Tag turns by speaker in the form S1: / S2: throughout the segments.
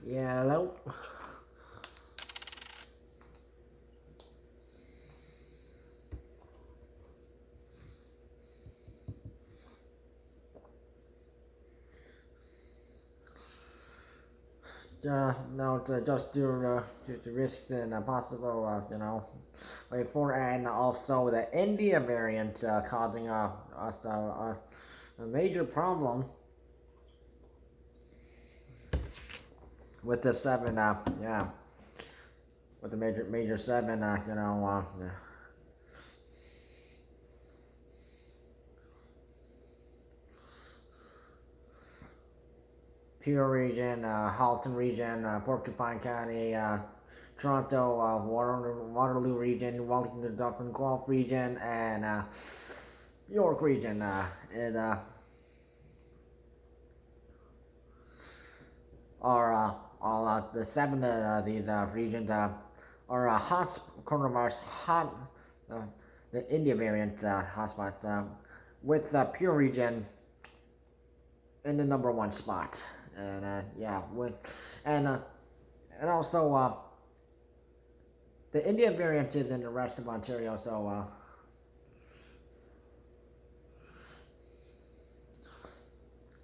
S1: Yeah, hello. No, just to risk the possible, wave 4, and also the India variant causing us a major problem with the 7, yeah, with the major 7, yeah. Pure Region, Halton Region, Porcupine County, Toronto, Waterloo Region, Wellington-Dufferin-Guleph Region, and York Region. And are all the 7 of these regions are coronavirus hot, the India variant hotspots, with the Pure Region in the number 1 spot. And yeah, and also the India variant is in the rest of Ontario,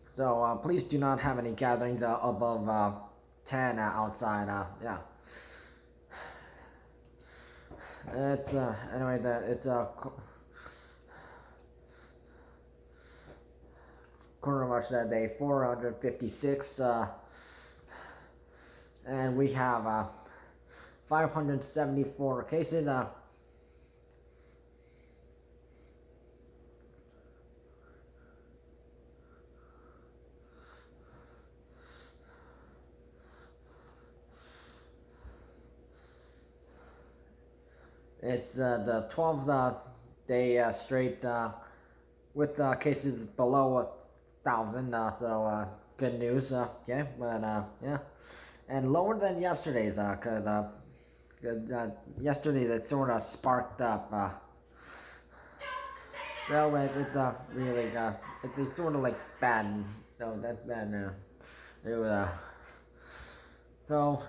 S1: so please do not have any gatherings above 10 outside. Yeah, it's anyway that it's coronavirus day 456, and we have 574 cases. It's the 12th day straight with cases below 1,000. So good news. Okay, but yeah, and lower than yesterday's. Cause yesterday that sort of sparked up. No, it's really it's sort of like bad. No, that's bad now. It was so.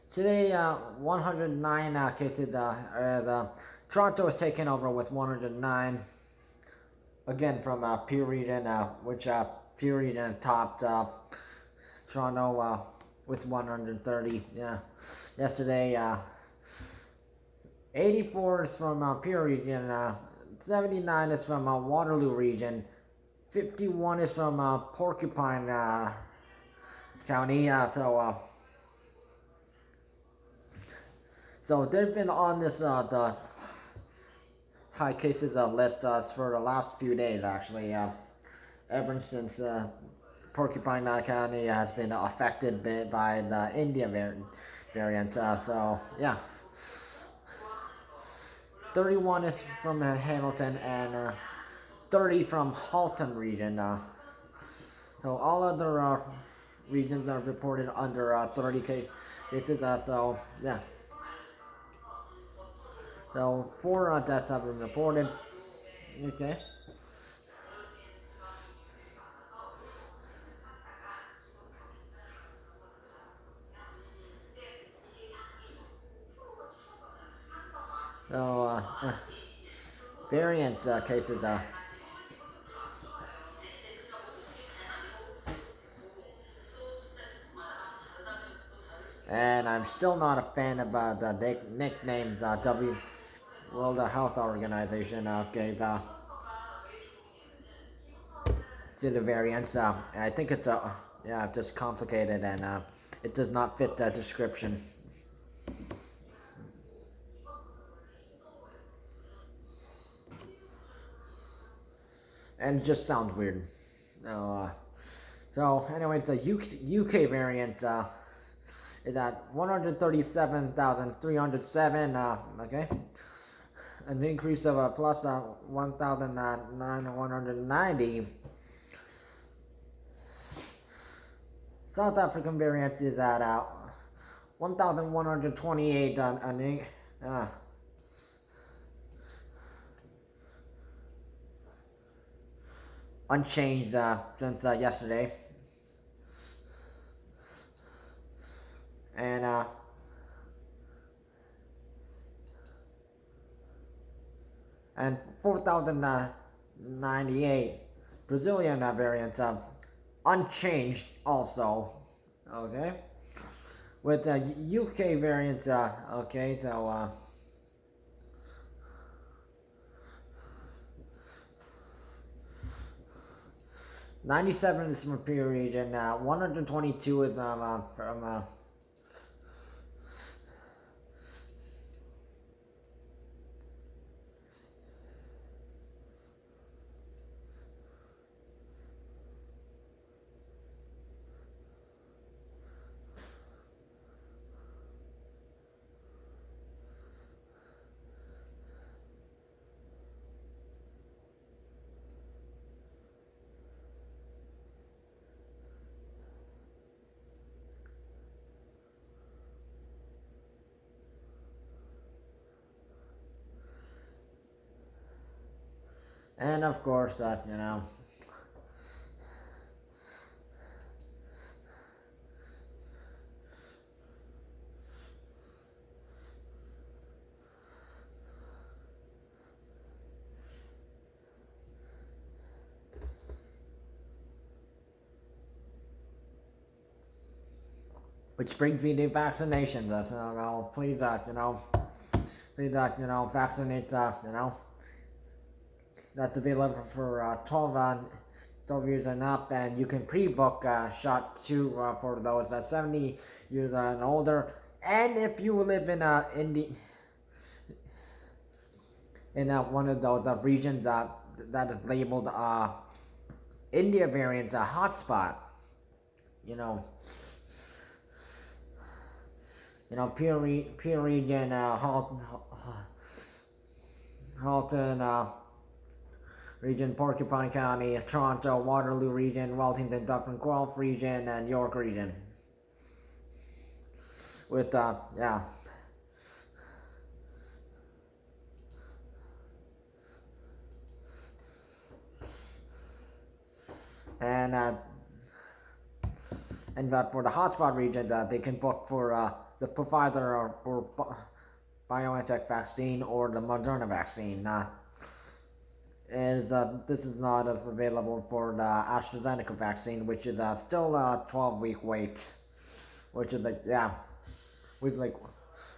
S1: Today, 109 cases. The Toronto was taken over with 109. Again, from Pure Region, which Pure Region topped Toronto with 130. Yeah, yesterday, 84 is from Pure Region. 79 is from Waterloo Region. 51 is from Porcupine County. So they've been on this the high cases list for the last few days, actually. Ever since Porcupine County has been affected by the India variant. So yeah, 31 is from Hamilton, and 30 from Halton Region. So all other regions are reported under 30 cases. So yeah. So 4 deaths have been reported. Okay. So variant cases. And I'm still not a fan of the nicknames World Health Organization gave to the variants. I think it's yeah, just complicated, and it does not fit the description. And it just sounds weird. So anyways, the UK variant is at 137,307. Okay, an increase of plus 1,190. South African variant is at 1,128. Unchanged since yesterday. and 4,098 Brazilian variant, unchanged also. Okay, with the UK variant, okay, so 97 is from Porcupine Region, 122 is from and of course, which brings me to vaccinations. So please, vaccinate. That's available for 12 years and up, and you can pre-book shot 2 for those 70 years and older. And if you live in one of those regions that is labeled India variant hotspot, Pure Region, Halton Region, Porcupine County, Toronto, Waterloo Region, Wellington-Dufferin-Gueleph Region, and York Region. With and for the hotspot regions, they can book for the PFIZER or BIONTECH vaccine or the MODERNA vaccine. This is not available for the AstraZeneca vaccine, which is still a 12-week wait, which is with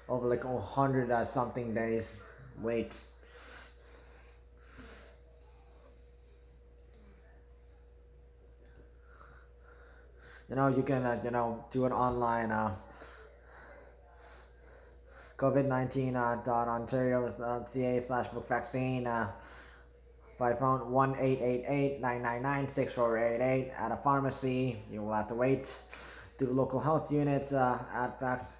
S1: over 100 something days wait. You can do it online. COVID-19.ontario.ca/book vaccine by phone 1-888-999-6488 at a pharmacy. You will have to wait. To local health units at vax.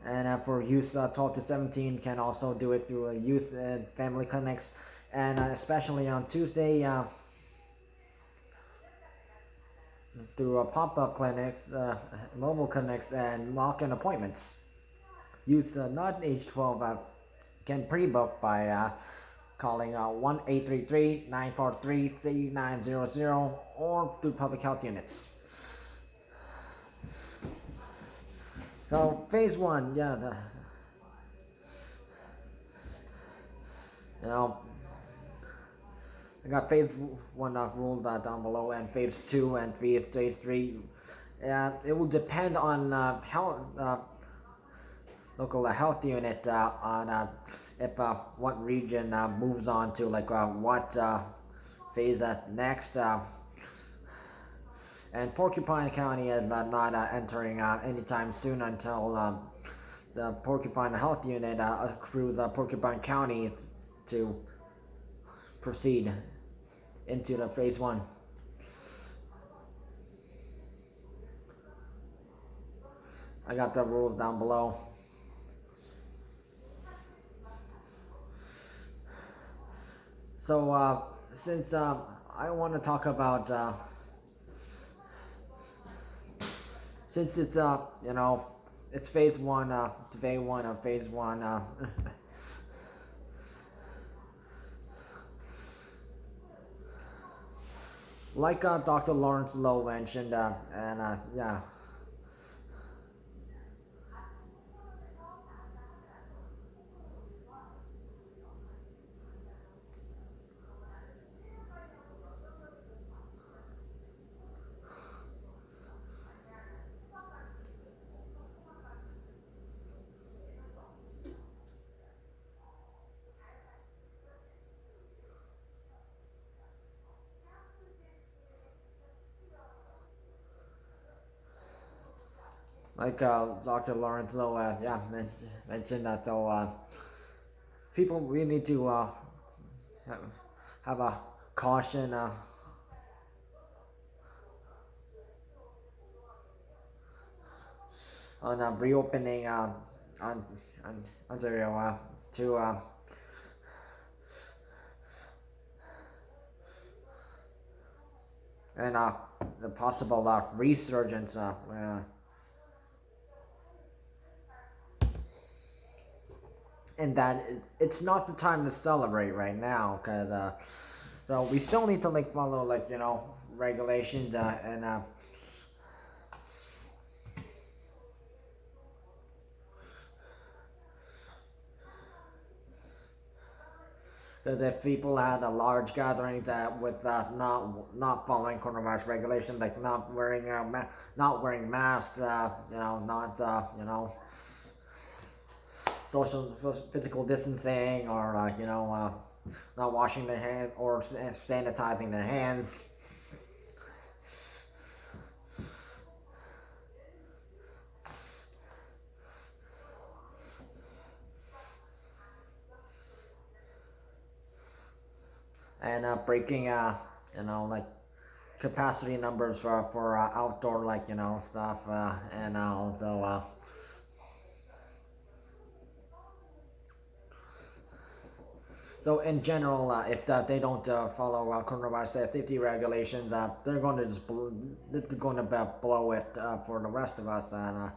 S1: And for youth 12 to 17, can also do it through youth and family clinics, and especially on Tuesday through pop-up clinics, mobile clinics, and walk-in appointments. Youth not age 12 can pre-book by calling 1-833-943-3900 or through public health units. So phase 1, I got phase 1 rules down below, and phase 2 and phase 3. It will depend on local health unit on if what region moves on to what phase next. And Porcupine County is not entering anytime soon until the Porcupine Health Unit accrues Porcupine County to proceed into the phase 1. I got the rules down below. So since I want to talk about since it's it's phase 1, day 1 of phase 1 like Dr. Lawrence Lowe mentioned, like Dr. Lawrence Lowe, mentioned that. So people, we need to have a caution on reopening on Ontario to and the possible resurgence. And that it's not the time to celebrate right now, because so we still need to like follow like regulations and because if people had a large gathering that with not following coronavirus regulations, like not wearing not wearing masks, not social physical distancing, or not washing their hands or sanitizing their hands. And breaking like capacity numbers for outdoor stuff, and also so in general, if they don't follow coronavirus safety regulations, they're going to just blow it for the rest of us, and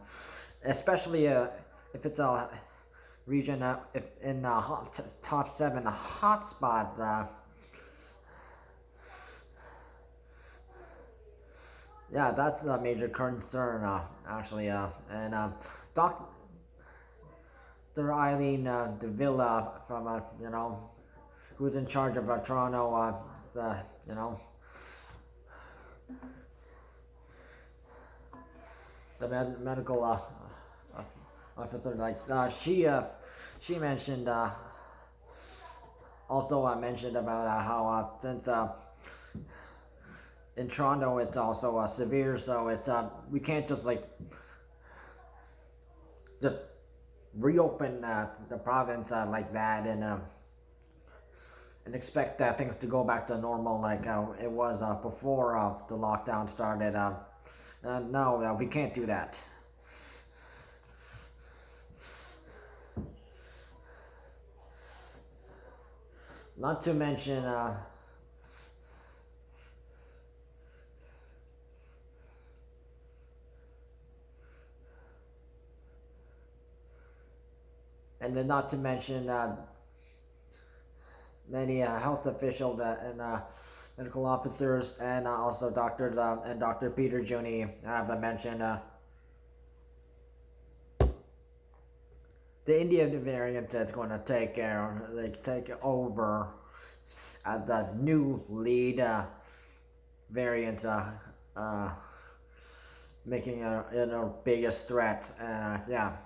S1: especially if it's a region if in the top 7 hotspots. Yeah, that's a major concern, actually, and Dr. Eileen DeVille from who's in charge of Toronto, the the medical officer, like she mentioned also mentioned about how since in Toronto it's also severe, so it's we can't just just reopen the province like that and expect things to go back to normal like it was before the lockdown started. No, we can't do that. Not to mention and then not to mention many health officials and medical officers, and also doctors, and Dr. Peter Juni have mentioned the India variant is going to take over as the new lead variant, making it our biggest threat. Yeah.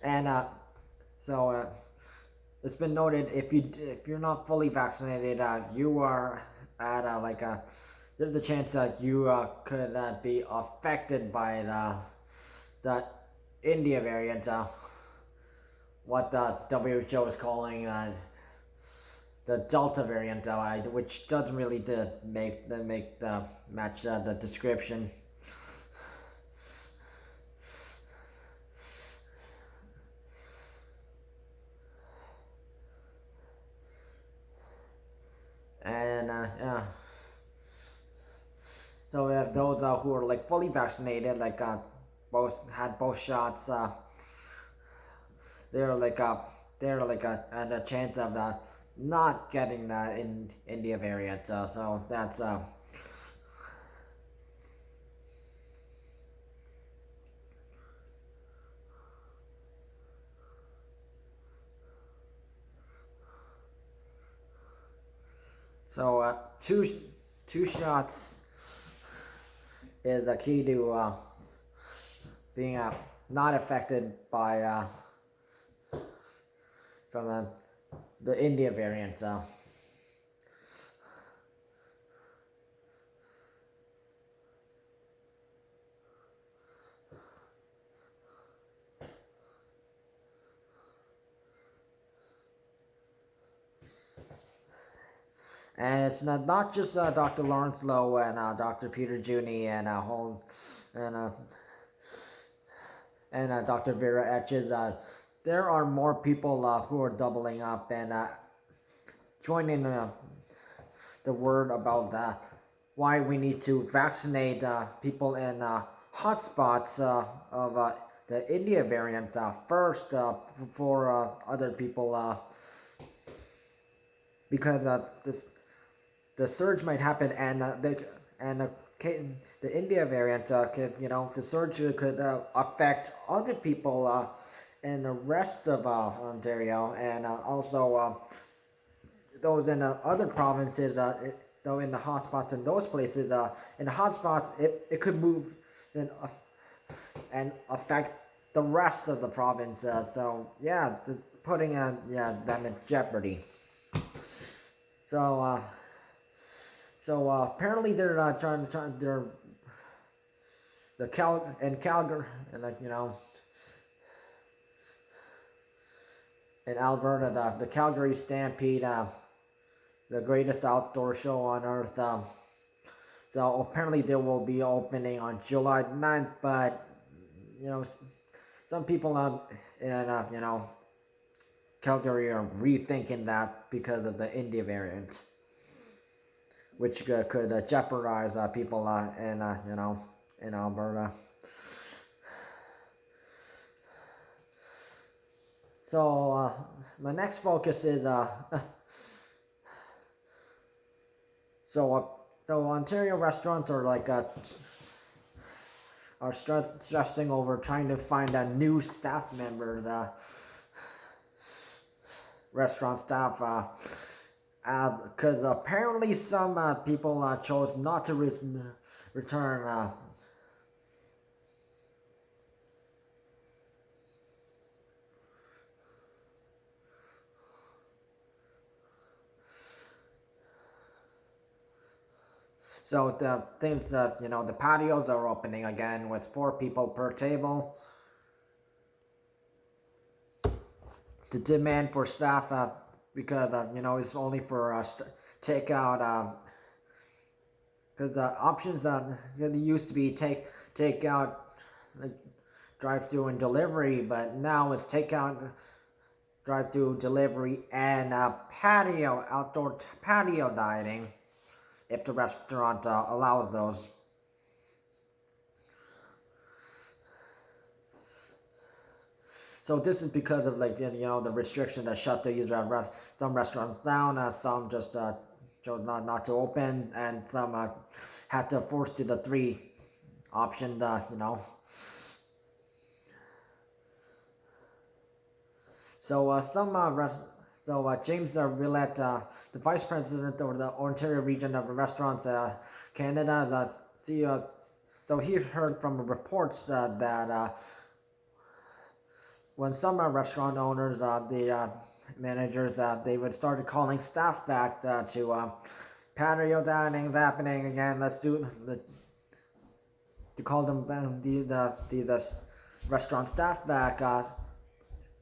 S1: And so it's been noted, if you're not fully vaccinated, you are at there's a chance that you could be affected by the India variant, what the WHO is calling the Delta variant, which doesn't really match the description. And yeah, so we have those who are fully vaccinated, had both shots. They're and a chance of not getting that in India variant. So that's so two shots is the key to being not affected by from the India variant. And it's not just Dr. Lawrence Lowe and Dr. Peter Juni and Dr. Vera Etches. There are more people who are doubling up and joining the word about why we need to vaccinate people in hotspots of the India variant first before other people, because the surge might happen and the India variant could, the surge could affect other people in the rest of Ontario, and also those in other provinces. Though in the hotspots in those places, in the hotspots, it could move and affect the rest of the province. So yeah, putting them in jeopardy. So apparently they're trying they're Calgary and in Alberta, the Calgary Stampede, the greatest outdoor show on earth. So apparently they will be opening on July 9th, but some people in Calgary are rethinking that because of the India variant, which could jeopardize people in Alberta. So my next focus is so Ontario restaurants are stressing over trying to find a new staff member. The restaurant staff, because apparently some people chose not to return. So the things that the patios are opening again with 4 people per table. The demand for staff because it's only for takeout. Because the options used to be takeout, drive-through and delivery, but now it's takeout, drive-through, delivery, and outdoor patio dining, if the restaurant allows those. So this is because of the restriction that shut some restaurants down. Some just chose not to open, and some had to force to the 3 option. So James Willett, the Vice President of the Ontario Region of Restaurants Canada, so he heard from reports that when some restaurant owners, the managers, they would start calling staff back to patio dining happening again. To call them the restaurant staff back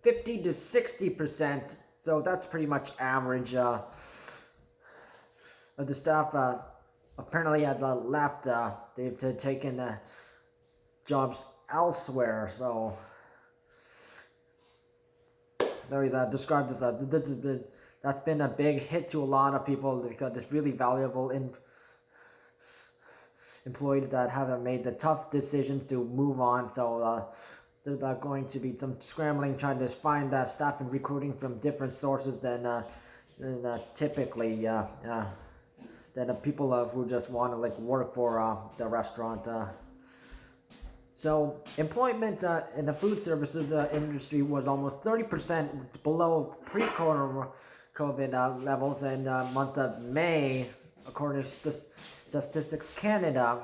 S1: 50 to 60%. So that's pretty much average. The staff apparently had left. They've taken jobs elsewhere. So they described as that's been a big hit to a lot of people because it's really valuable employees that haven't made the tough decisions to move on. So there's going to be some scrambling trying to find staff and recruiting from different sources than typically than the people who just want to work for the restaurant. So employment in the food services industry was almost 30% below pre-COVID levels in the month of May, according to Statistics Canada.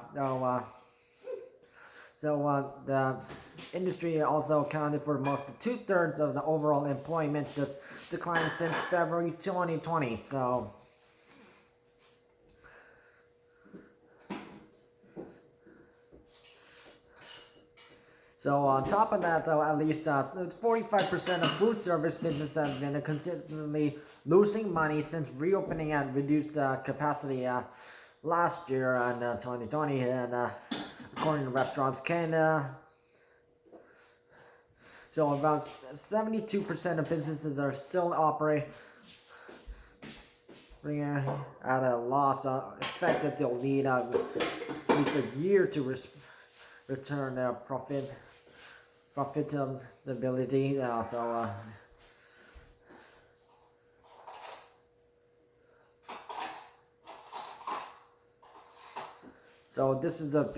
S1: So the industry also accounted for most of 2/3 of the overall employment decline since February 2020. So on top of that, though, at least 45% of food service businesses have been consistently losing money since reopening at reduced capacity last year in 2020, and according to Restaurants Canada, so about 72% of businesses are still operating at a loss. Expected they'll need at least a year to return their profitability. So this is the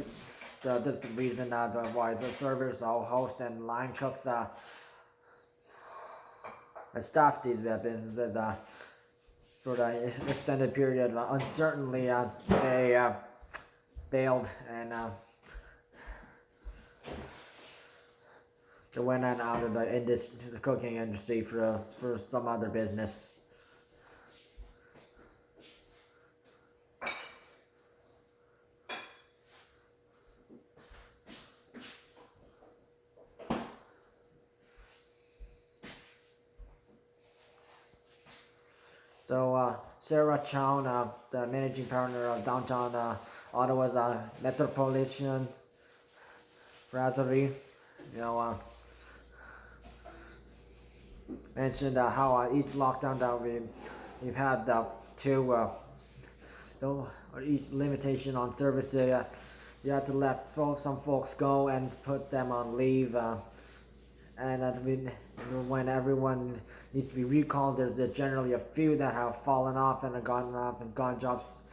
S1: reason why the servers, host, and line cooks staff these businesses for the extended period of uncertainty. They failed and they went out of the cooking industry for some other business. So Sarah Chown, the managing partner of downtown Ottawa's Metropolitan Brasserie, mentioned how each lockdown that we've had two each limitation on services. You have to let some folks go and put them on leave. And when everyone needs to be recalled, there's generally a few that have fallen off and gone jobs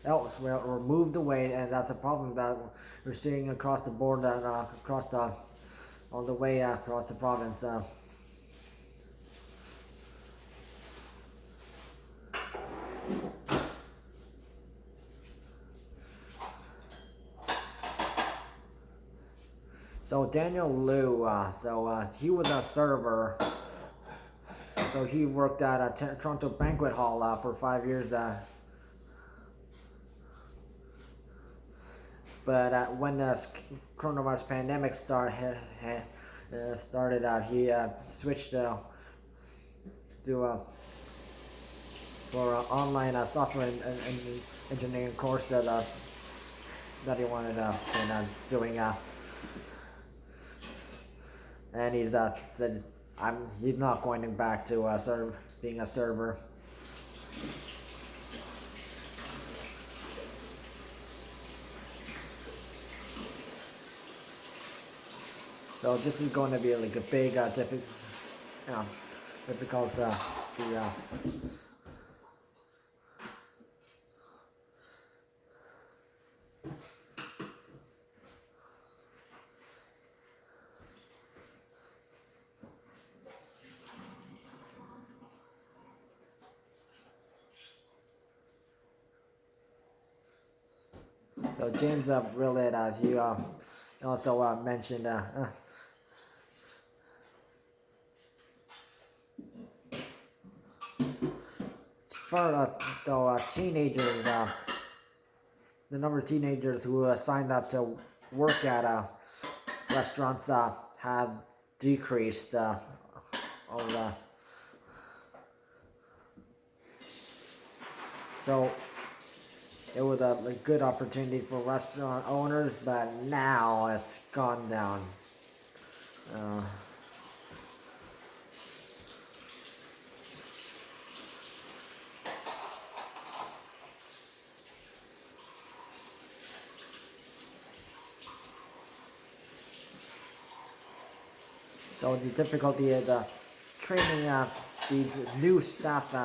S1: elsewhere or moved away, and that's a problem that we're seeing across the board, all the way across the province. So Daniel Liu, he was a server. So he worked at a Toronto banquet hall for 5 years. But when the coronavirus pandemic started, he switched to for an online software engineering course that he wanted doing. And he's said he's not going back to being a server. So this is going to be like a big difficult So James Willett, he also mentioned for teenagers, the number of teenagers who signed up to work at restaurants have decreased so it was a good opportunity for restaurant owners, but now it's gone down. So the difficulty is training these new staff.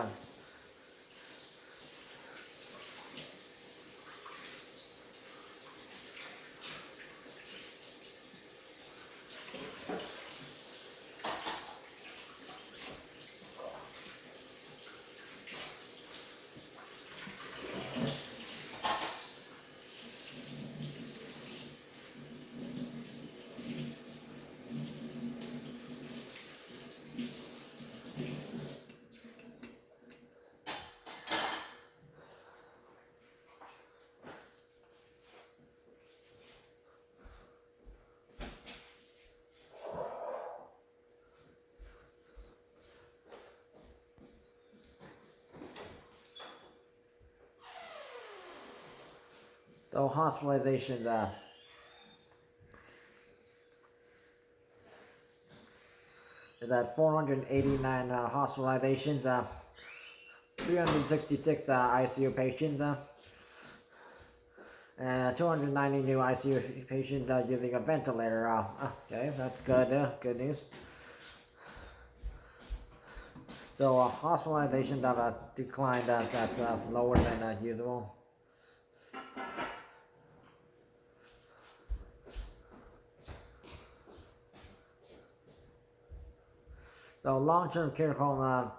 S1: So hospitalizations, is at 489 hospitalizations, 366 ICU patients, and 290 new ICU patients using a ventilator. Okay, that's good. Good news. So hospitalizations have declined. That's lower than usual. So long-term care home,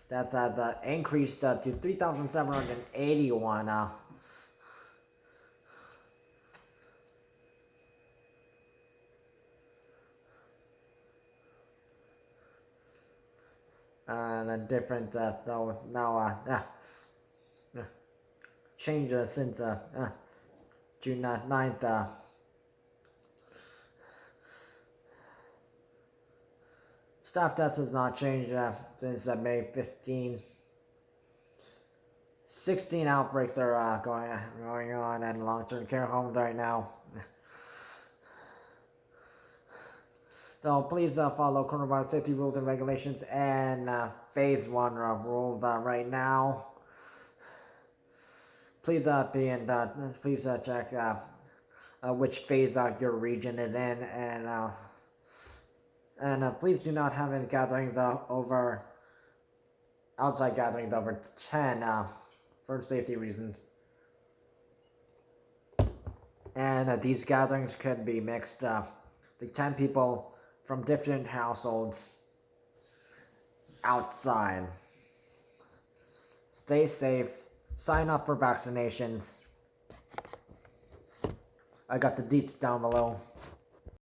S1: that's increased to 3,781. And then different, though now, change since June 9th. Staff deaths has not changed since May 15. 16 outbreaks are going on in long-term care homes right now. So please follow coronavirus safety rules and regulations and phase 1 rules right now. Please please check which phase your region is in, and please do not have any gatherings outside gatherings over 10 for safety reasons. And these gatherings could be mixed, like 10 people from different households outside. Stay safe. Sign up for vaccinations. I got the deets down below.